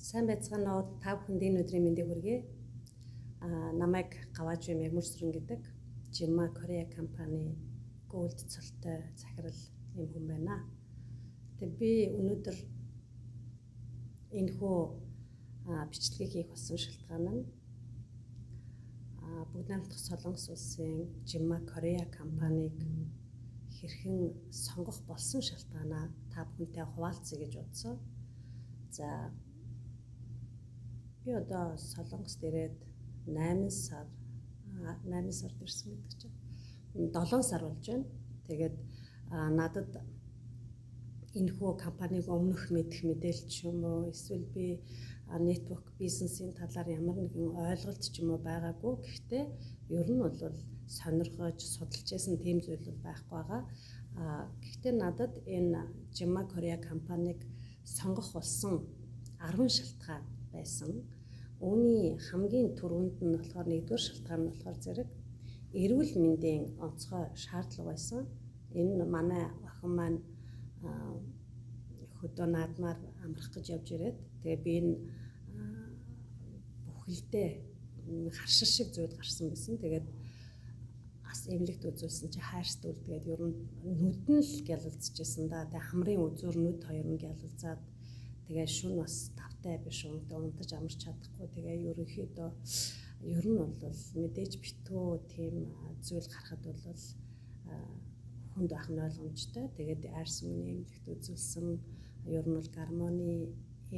Сайн байцгаана уу та бүхэнд энэ өдрийн мэндийг хүргэе. Намайг Гавааж Мягмүрсрэн гэдэг Жимма Корея компани гүйлт цолтой захирал юм хүн байна. Тэгээ би өнөөдөр энэхүү бичлэгийг хийх болсон шалтгаан нь бүгд найрамдах Солонгос улсын Жимма Корея компаниг хэрхэн сонгох болсон шалтгаанаа та бүхэнтэй хуваалцъя гэж бодсон. За би одоо Солонгост ирээд 8 сар ирсэн гэдэг чинь 7 сар болж байна. Тэгээд надад энэхүү компаниг өмнөх мэдэх мэдээлэл ч юм уу эсвэл би network бизнесийн талаар ямар нэгэн ойлголт ч юм уу байгаагүй. Гэхдээ ер нь бол сонирхож судалж байсан тийм зүйл бол байхгүй байгаа. Гэхдээ надад энэ Jimma Korea компаниг сонгох болсон 10 шалтгаан байсан. Үүний хамгийн түрүүнд нь болохоор нэгдүгээр шалтгаан нь болохоор зэрэг эрүүл мэндийн онцгой шаардлага байсан. Энэ манай охин маань хөдөө наадмаар амрах гэж явж ирээд тэгээ би энэ бүхэлдээ харшир шиг зүйд гарсан байсан. Тэгээд ас эмнэлэгт үзүүлсэн чи хайрст үлдгээд ер нь нүд нь л гялалзчихсэн да. Тэгээ хамрын үзүүр нүд хоёр нь гялалзаад тэгээ шүн бас тавтай биш унтаж амарч чадахгүй. Тэгээ ерөнхийдөө ер нь бол мэдээж битүү тийм зүйл гарахад бол хүнд байх нь ойлгомжтой. Тэгээд арьс өмнө эмнэлэгт үзүүлсэн ер нь бол гормоны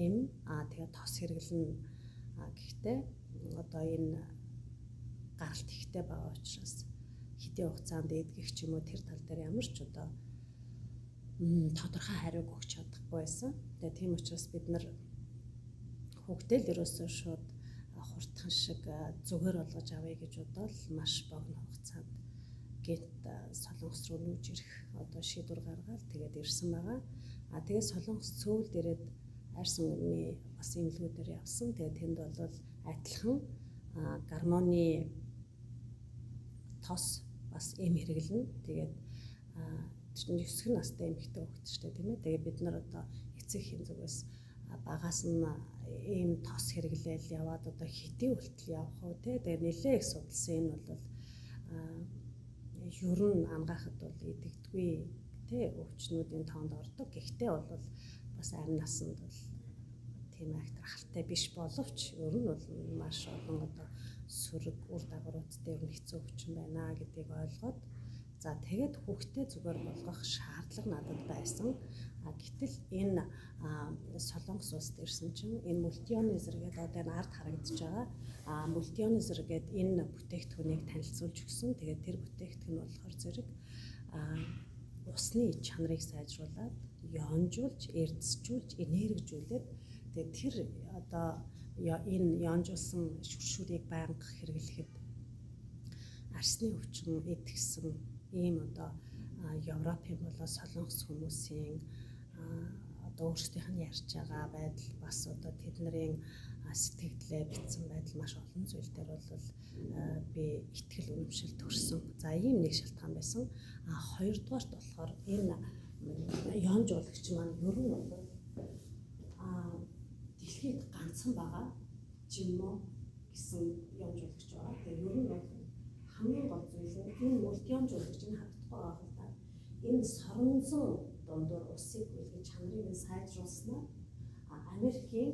эм тэгээ тос хэрэглэн гэхдээ одоо энэ гаралт ихтэй байгаа учраас хэдийн хугацаанд эдгэх ч юм уу тэр тал дээр ямар ч одоо тодорхой хариуг өгч чадахгүй байсан. Тэгээ тийм учраас бид нар хүүхдээ л ерөөсөө шууд хурдхан шиг зүгээр болгож авъя гэж бодоод маш богино хугацаанд гэнт Солонгос руу нүүж ирэх одоо шийдвэр гаргаад тэгээд ирсэн байгаа. Тэгээд Солонгос цөөлд ирээд арьс өнгөний бас эмнэлгүүдээр явсан. Тэгээд тэнд бол адилхан гормоны тос бас эм хэрэглэнэ. Тэгээд 9 настай эмэгтэй хүүхэд ч тийм ээ. Тэгээд бид нар одоо эцэг эхийн зүгээс багаас нь ийм тос хэрэглээл яваад одоо хэдийн хүртэл явах уу те. Тэгээд нэлээ их судалсан. Энэ бол ер нь ангаахад бол идэгдгүй те өвчнүүдийн тоонд ордог. Гэхдээ бол бас амь насанд бол тийм айхтрахалтай биш боловч ер нь бол маш олон одоо сүрэг үр дагавруудтай ер нь хэцүү өвчин байна гэдгийг ойлгоод за тэгээд хүүхдээ зүгээр болгох шаардлага надад байсан. Гэтэл энэ Солонгос улсад ирсэн чинь энэ мультионизер гэдэг одоо энэ ард харагдаж байгаа. Мультионизер гэдэг энэ бүтээгдэхүүнийг танилцуулж өгсөн. Тэгээд тэр бүтээгдэхүүн болохоор зэрэг усны чанарыг сайжруулад, ионжуулж, эрдэсжүүлж, энергижүүлээд тэгээд тэр одоо энэ ионжуулсан шүршүүрийг байнга хэрэглэхэд арсны өвчин эдгсэн ийм одоо Европын болоо Солонгос хүмүүсийн одоо өөрсдийнх нь ярьж байгаа байдал бас одоо тэдний сэтгэлдээ битсэн байдал маш олон зүйл дээр бол би итгэл үнэмшил төрсөн. За ийм нэг шалтгаан байсан. Хоёрдугаарт болохоор энэ ионжуулагч маань ер нь бол дэлхийд ганцхан байгаа Jimma гэсэн ионжуулагч байгаа. Тэгээ ер нь бол хамгийн гол зүйл нь энэ мультионжуулагч нь хатдаггүй байгаа хэл та. Энэ соронзон дундуур усыг үлгэж чанарыг нь сайжруулснаар Америкийн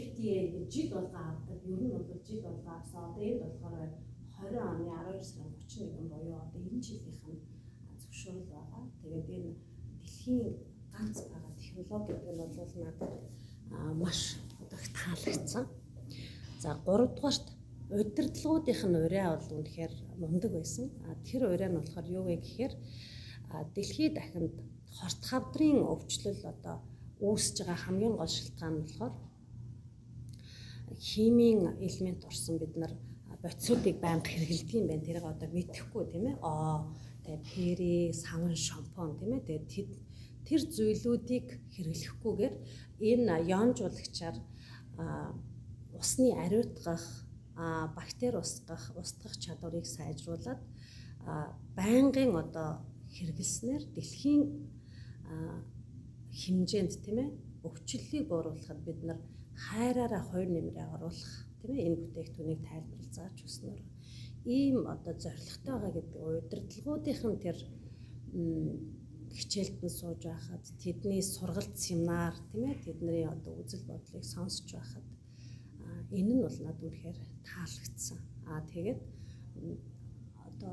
FDA жил болго авдаг. Ер нь бол жил болго авсан. Одоо энэ болохоор 20 оны 12 сарын 31 буюу одоо энэ жилийнх нь зөвшөөрөл байгаа. Тэгээд энэ дэлхийн ганц байгаа технологи гэдэг нь бол надад маш одоо таалагдсан. За 3 дугаарт удирдлагуудынх нь ураа бол үнэхээр мундаг байсан. Тэр ураа нь болохоор юу вэ гэхээр дэлхийд дахинд хорт хавдрын өвчлөл одоо үүсэж байгаа хамгийн гол шалтгаан нь болохоор химийн элемент орсон бид нар бодисуудыг байнга хэрэглэдэг юм байна. Тэрийг одоо мэдэхгүй тийм ээ. Тэгээ пери, савн, шампунь тийм ээ. Тэгээд тэр зүйлүүдийг хэрэглэхгүйгээр энэ ионжуулагчаар усны ариутгах, бактери устгах чадварыг сайжруулад байнгын одоо хэрэглэснээр дэлхийн хэмжээнд тийм ээ өвчлөлийг бууруулахад бид нар хайраараа хувь нэмрээ оруулах тийм ээ энэ бүтээгдэхүүнийг тайлбарлаж зааж өгснөөр ийм одоо зорилготой байгаа гэдэг удирдлагуудын тэр хичээлдэн сууж байхад тэдний сургалт семинар тийм ээ тэдний одоо үзэл бодлыг сонсч байхад энэ нь бол надад үнэхээр таалагдсан. Тэгээд одоо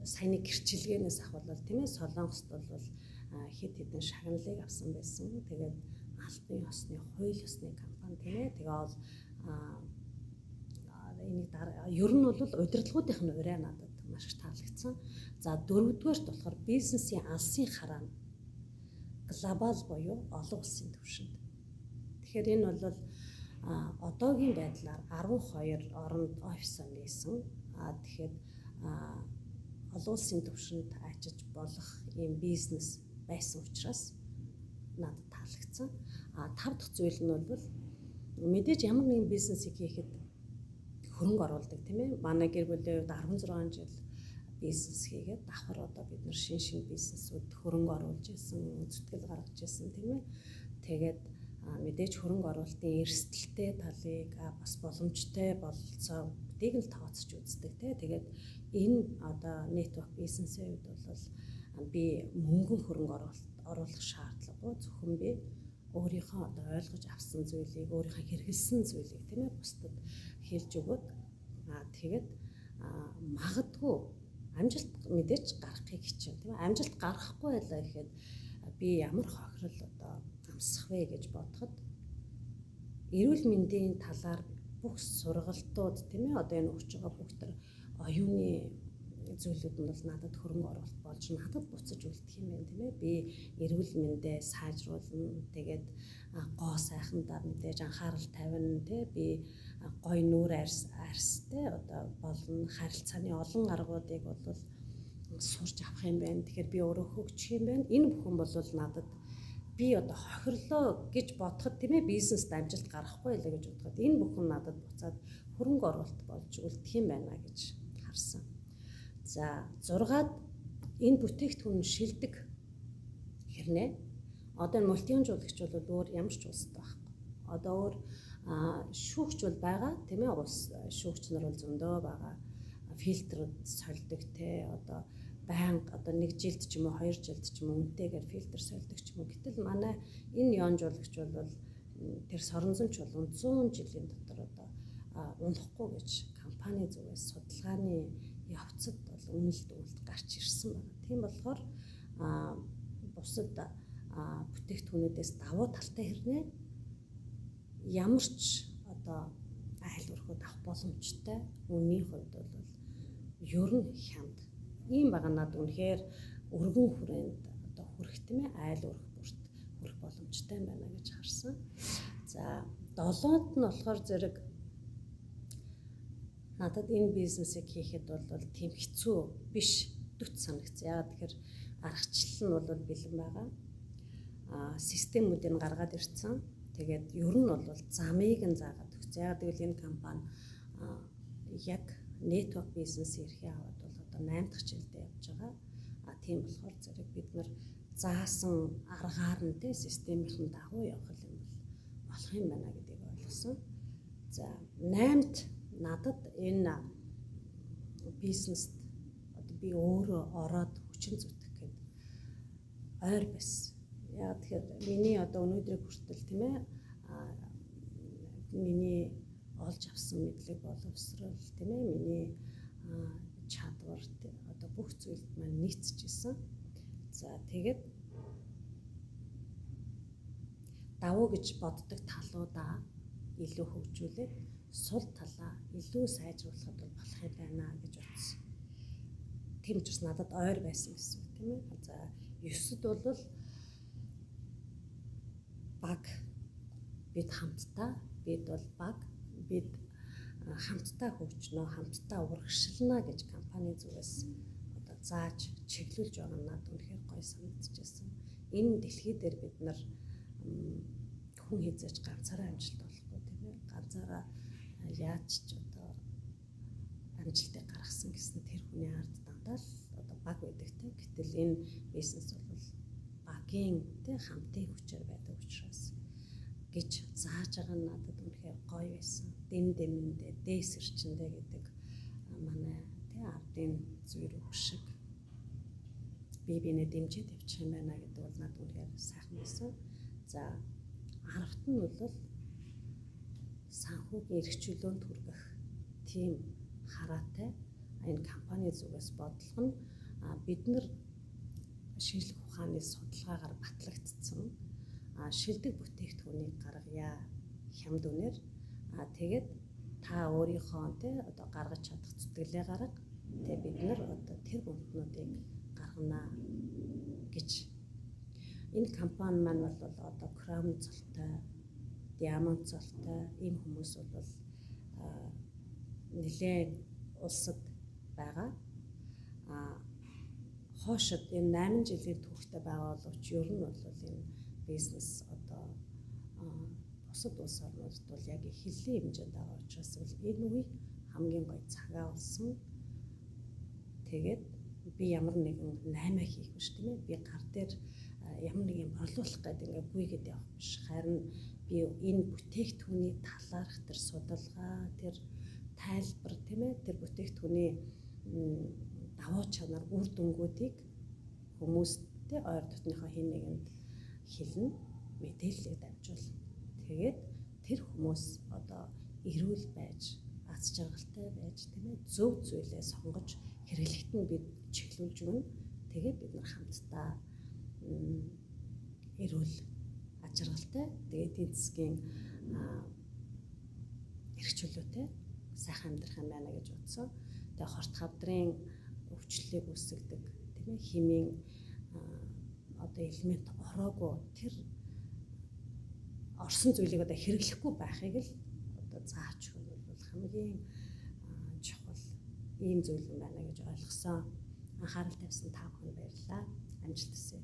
саяны гэрчилгээнээс ахвал тийм ээ Солонгост бол хэд хэдэн шагналыг авсан байсан. Тэгээд албан ёсны хууль ёсны компани тийм ээ тэгээд энийг ер нь бол удирдлагуудынх нь ураа надад маш их таалагдсан. За дөрөвдүгээрт болохоор бизнесийн алсын хараа глобал буюу олон улсын түвшинд. Тэгэхээр энэ бол одоогийн байдлаар 12 оронд офис нээсэн. Тэгэхээр олон улсын түвшинд ажиж болох ийм бизнес байсан учраас надад таалагдсан. 5 дахь зүйл нь бол мэдээж ямар нэгэн бизнесийг хийхэд хөрөнгө оруулдаг тийм ээ. Манай гэр бүлийн хувьд 16 жил бизнес хийгээд давхар одоо бид нар шин бизнесүүд хөрөнгө оруулж исэн, зүтгэл гаргаж исэн тийм ээ. Тэгээд мэдээж хөрөнгө оруулалтын эрсдэлтэй талыг бас боломжтой бололцоо гэдгийг л тооцож үздэг тийм. Тэгээд энэ одоо network бизнесийн хувьд бол би мөнгөн хөрөнгө оруулах шаардлагагүй зөвхөн би өөрийнхөө одоо ойлгож авсан зүйлийг өөрийнхөө хэрэгэлсэн зүйлийг тийм ээ бусдад хэлж өгөөд тэгээд магадгүй амжилт мэдээж гарахыг хичээн тийм ээ амжилт гарахгүй байлаа гэхэд би ямар хохирол одоо амсах вэ гэж бодоход эрүүл мэндийн талаар бүх сургалтууд тийм ээ одоо энэ өгч байгаа бүх төр оюуны зүйлүүд нь бол надад хөрөнгө оруулалт болж надад буцаж үлдэх юм байна тийм ээ би эрүүл мэндээ сайжруулна тэгээд гоо сайхандаа мэдээж анхаарал тавина тийм би гой нүүр арьстай одоо болно харилцааны олон аргуудыг бол сурч авах юм байна тэгэхээр би өөрөө хөгжих юм байна энэ бүхэн бол надад би одоо хохирлоо гэж бодоход тийм ээ бизнест амжилт гарахгүй байлаа гэж бодоход энэ бүхэн надад буцаад хөрөнгө оруулалт болж үлдэх юм байна гэж харсан. За 6-ад энэ бүтээгдэхүүн шилдэг хэрнээ одоо энэ мультиунжуулагч бол өөр ямар ч улсад байхгүй. Одоо өөр шүүгч бол байгаа тийм ээ улс шүүгч нар бол зөндөө байгаа. Фильтрүүд сольдог те одоо байнга одоо 1 жилд ч юм уу 2 жилд ч юм уу үнэтэйгээр фильтр сольдог ч юм уу. Гэтэл манай энэ янжуулагч бол тэр соронзонч бол 100 жилийн дотор одоо унахгүй гэж компани зүгээс судалгааны явцад бол үнэлт гарч ирсэн байна. Тийм болохоор бусад бүтээгдэхүүнүүдээс давуу талтай хэрнээ ямар ч одоо айл өрхөд авах боломжтой үнийн хувьд бол ер нь хямд. Ийм байгаа надад үнэхээр өргөн хүрээнд одоо хүрэх тийм ээ айл өрх бүрт хүрэх боломжтой байна гэж харсан. За 7-нд нь болохоор зэрэг надад энэ бизнесийг хийхэд бол тийм хэцүү биш дүт санагцсан. Яагаад тэгэхээр аргачлал нь бол бэлэн байгаа. Системүүдийг гаргаад ирсэн. Тэгээд ер нь бол замыг нь заагаад өгсөн. Яагаад гэвэл энэ компани яг network бизнес эрхээ аваад бол одоо 8 дахь жилдээ явж байгаа. Тийм болохоор зэрэг бид нар заасан аргаар нь тэ системийн дагуу явах юм бол болох юм байна гэдгийг ойлгосон. За 8-т надад энэ бизнест одоо би өөрөө ороод хүчин зүтгэх гээд ойр байсан. Яагаад тэгэхээр миний одоо өнөөдрийг хүртэл тийм ээ миний олж авсан мэдлэг боловсрол тийм ээ миний чадвар одоо бүх зүйлд маань нийцчихсэн. За тэгээд давуу гэж боддог талуудаа илүү хөгжүүлээд сул талаа илүү сайжруулахад болох юм байна гэж бодсон. Тийм ч бас надад ойр байсан гэсэн үг тийм ээ. За 9-д бол баг бид хамтдаа бид бол баг бид хамтдаа хөгжнө, хамтдаа урагшлана гэж компани зүгээс одоо зааж чиглүүлж байгаа нь надад үнэхээр гоё санагдчихсан. Энэ дэлхий дээр бид нар хүн хийжээч ганцаараа амжилт болохгүй тийм ээ. Ганцаараа яаж ч одоо амжилтыг гаргасан гэсэн тэр хүний ард дандаа л одоо баг байдаг тийм. Гэтэл энэ бизнес бол багийн тийм хамтын хүчээр байдаг учраас гэж зааж байгаа нь надад үнэхээр гоё байсан. Дэн дэмэндээ, дээс эрчэндээ гэдэг манай тий ардын зүрх шиг бие биенээ дэмжиж явчих юм байна гэдэг бол надад үнэхээр сайхан байсан. За 10-т нь бол санхүүгийн эрх чөлөөнд хүргэх тийм хараатай энэ компани зүгээс бодлого нь бид нар шинжлэх ухааны судалгаагаар батлагдсан шилдэг бүтээгдэхүүнийг гаргая хямд үнээр тэгээд та өөрийнхөө тий одоо гаргаж чадах зүтгэлээ гарга тэгээд бид нар одоо тэр бүмтнүүдийг гаргана гэж. Энэ компани маань бол одоо кром цолтой, диамант цолтой ийм хүмүүс бол нэлээд улсад байгаа. Хоошид энэ 8 жилийн түүхтэй байгаа боловч ер нь бол энэ бизнес одоо бусад улс орнуудад бол яг хиллийн хэмжээнд байгаа учраас энэ үе хамгийн гоё цагаа болсон. Тэгээд би ямар нэгэн 8 хийх биш тийм ээ. Би гар дээр ямар нэг юм борлуулах гэдэг ингээ гүйгээд явах биш. Харин би энэ бүтээгдэхүүний талаарх тэр судалгаа, тэр тайлбар тийм ээ, тэр бүтээгдэхүүний давуу чанар, үр дүнгуудыг хүмүүсттэй ойр дотныхоо хэн нэгэнд хэлнэ, мэдээллийг дамжуулна. Тэгээд тэр хүмүүс одоо эрүүл байж, аз жаргалтай байж тийм ээ, зөв зүйлээ сонгож хэрэглэхэд нь бид чиглүүлж өгнө. Тэгээд бид нар хамтдаа эрүүл, аз жаргалтай, тэгээд эдийн засгийн эрх чөлөөтэй сайхан амьдрах юм байна гэж бодсон. Тэгээд хорт хавдрын өвчлөлийг үүсгдэг тийм ээ химийн одоо элемент ороогүй тэр орсон зүйлийг одоо хэрэглэхгүй байхыг л одоо зааж өгөх нь бол хамгийн чухал ийм зүйл юм байна гэж ойлгосон. Анхаарал тавьсан та бүхэнд баярлалаа. Амжилт хүсье.